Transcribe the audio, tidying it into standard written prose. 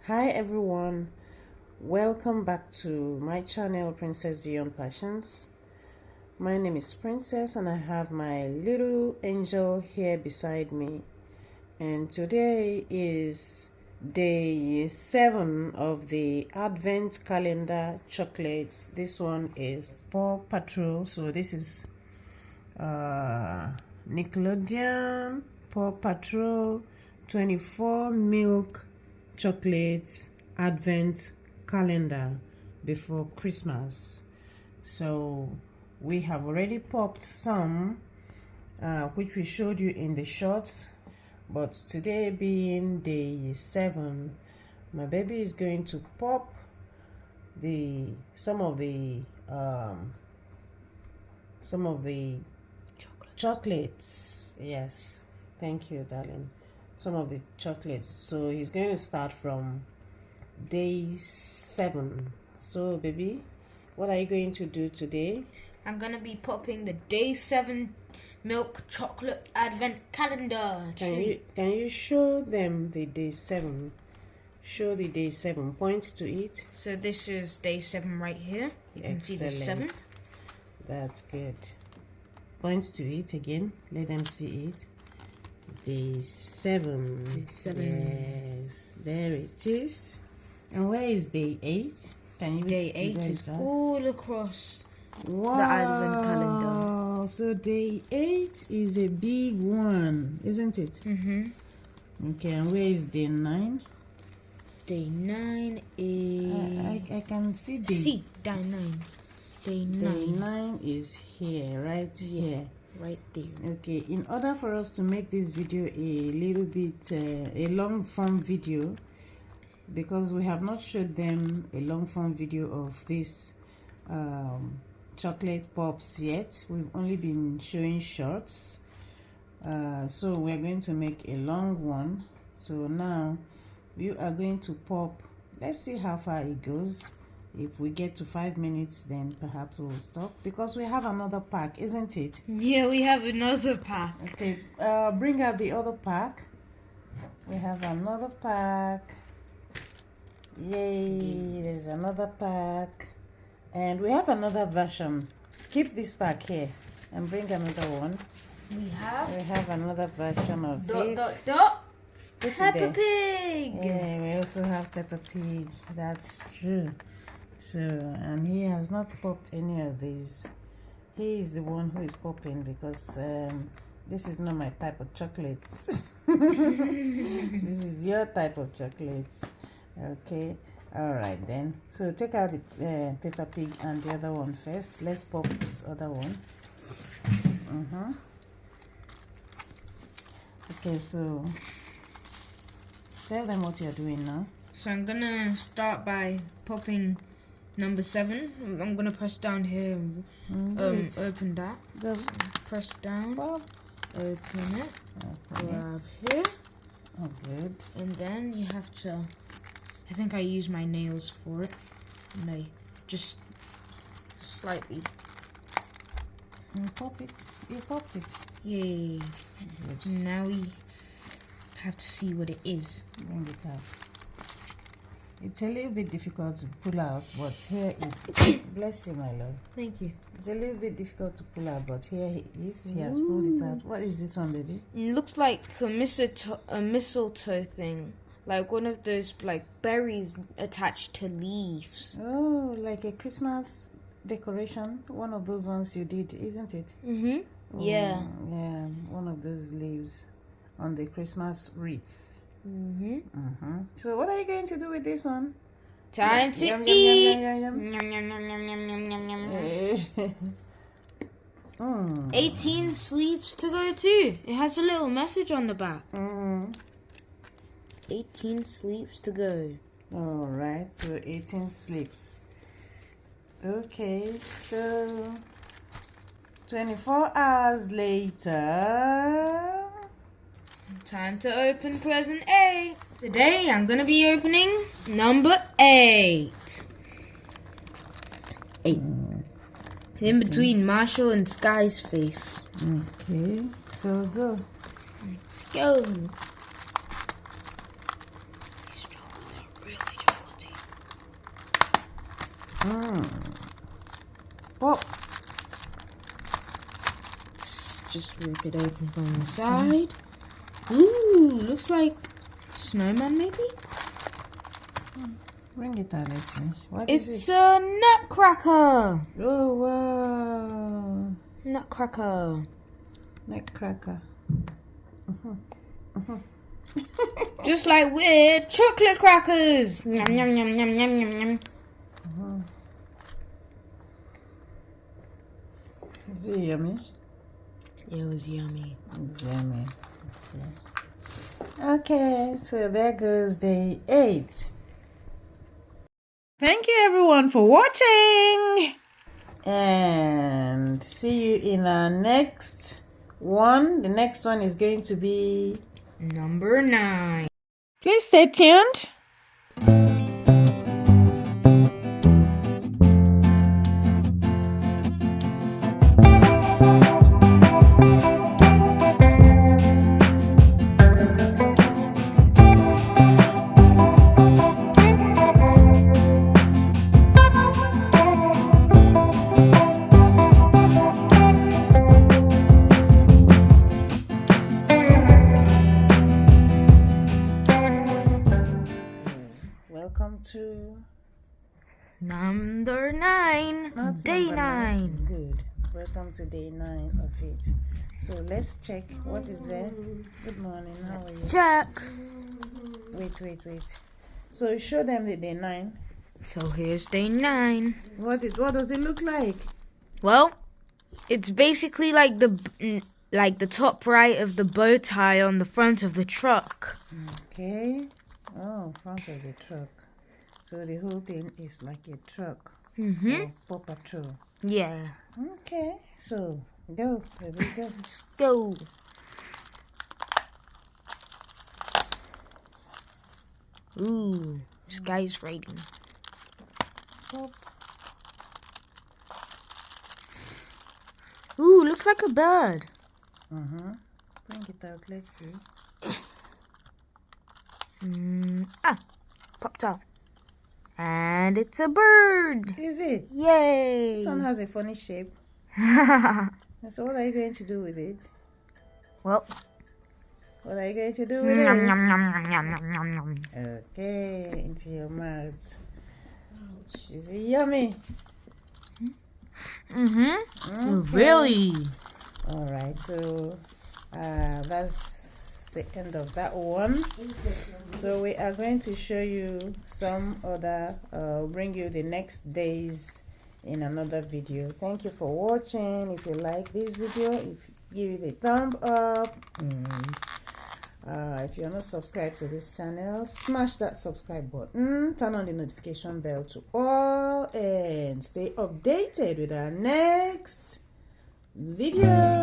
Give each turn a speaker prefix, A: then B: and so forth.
A: Hi everyone, welcome back to my channel Princess Beyond Passions. My name is Princess and I have my little angel here beside me, and today is day 7 of the Advent calendar chocolates. This one is Paw Patrol, so this is Nickelodeon Paw Patrol 24 milk chocolates advent calendar before Christmas. So we have already popped some which we showed you in the shorts, but today being day 7, my baby is going to pop some of the chocolates. Yes, thank you, darling. Some of the chocolates. So he's going to start from day 7. So baby, what are you going to do today?
B: I'm gonna be popping the day 7 milk chocolate advent calendar.
A: Can you show them the day 7? Show the day 7. Point to it.
B: So this is day 7 right here. You can see the 7.
A: That's good. Point to it again. Let them see it. Day 7.
B: Day 7.
A: Yes, there it is. And where is day 8? Can you?
B: Day 8 is all across
A: wow.
B: the advent calendar.
A: So day 8 is a big one, isn't it? Okay, and where is day 9?
B: Day 9 is...
A: I can see day...
B: See, day 9. Day 9.
A: Day 9 is here, right here.
B: Right there.
A: Okay, in order for us to make this video a little bit a long form video, because we have not showed them a long form video of this chocolate pops yet, we've only been showing shorts, so we're going to make a long one. So now you are going to pop. Let's see how far it goes. If we get to 5 minutes, then perhaps we'll stop, because we have another pack, isn't it?
B: Yeah, we have another pack.
A: Okay, bring out the other pack. We have another pack. Yay, there's another pack. And we have another version. Keep this pack here and bring another one.
B: We have
A: another version of it.
B: Peppa Pig.
A: Yeah, we also have Peppa Pig. That's true. So, and he has not popped any of these. He is the one who is popping, because this is not my type of chocolates. This is your type of chocolates. Okay, all right then. So take out the Peppa Pig and the other one first. Let's pop this other one. Okay, so tell them what you're doing now.
B: So I'm gonna start by popping number 7. I'm gonna press down here. Open that.
A: Go.
B: So press down.
A: Pop.
B: Open it.
A: Open
B: Grab
A: it.
B: here.
A: Oh, good.
B: And then you have to. I think I use my nails for it. And I just slightly.
A: You pop it. You popped it.
B: Yay!
A: Good.
B: Now we have to see what it is.
A: Bring it out. It's a little bit difficult to pull out, but here it. Bless you, my love.
B: Thank you.
A: It's a little bit difficult to pull out, but here he is. He has pulled it out. What is this one, baby?
B: It looks like a mistletoe thing, like one of those like berries attached to leaves.
A: Oh, like a Christmas decoration. One of those ones you did, isn't it?
B: Oh, yeah.
A: Yeah, one of those leaves on the Christmas wreath. So what are you going to do with this one?
B: Time to
A: Yum,
B: eat.
A: yum, yum, yum,
B: Yum, yum, yum, yum, yum, yum, yum, yum. 18 sleeps to go too. It has a little message on the back. 18 sleeps to go.
A: All right, so 18 sleeps. Okay, so 24 hours later.
B: Time to open present A. Today I'm gonna be opening number 8. 8. In between Marshall and Sky's face.
A: Okay, so go.
B: Let's go. These chocolates are really
A: Pop.
B: Just rip it open from the side. Ooh, looks like snowman maybe?
A: Bring it out, let's see. What is
B: It's
A: it?
B: a nutcracker.
A: Oh, wow.
B: Nutcracker.
A: Nutcracker.
B: Just like with chocolate crackers. Yum, yum, yum, yum, yum, yum, yum.
A: Is it yummy?
B: It was yummy.
A: It's yummy. Okay, so there goes day 8. Thank you everyone for watching. And see you in our next one. The next one is going to be
B: Number 9.
A: Please stay tuned. Welcome to
B: Number 9.
A: Not
B: Day
A: number
B: 9.
A: Good. Welcome to day 9 of it. So let's check what is there. Good morning. How are you?
B: Check.
A: Wait. So show them the day 9.
B: So here's day 9.
A: What does it look like?
B: Well, it's basically like the top right of the bow tie on the front of the truck.
A: Okay. Oh, front of the truck. So the whole thing is like a truck.
B: Mhm.
A: Paw Patrol.
B: Yeah.
A: Okay. So go. Baby, go.
B: Let's go. Ooh, sky's raining.
A: Pop.
B: Ooh, looks like a bird.
A: Bring it out. Let's see.
B: Popped out. And it's a bird.
A: Is it?
B: Yay.
A: This one has a funny shape. So what are you going to do with it?
B: Well,
A: What are you going to do with
B: nom,
A: it?
B: nom, nom, nom, nom, nom, nom, nom.
A: Okay, into your mouth. Is it yummy?
B: Really?
A: Alright, so that's the end of that one. So we are going to show you some other, bring you the next days in another video. Thank you for watching. If you like this video, give it a thumb up, and if you're not subscribed to this channel, smash that subscribe button, turn on the notification bell to all, and stay updated with our next video.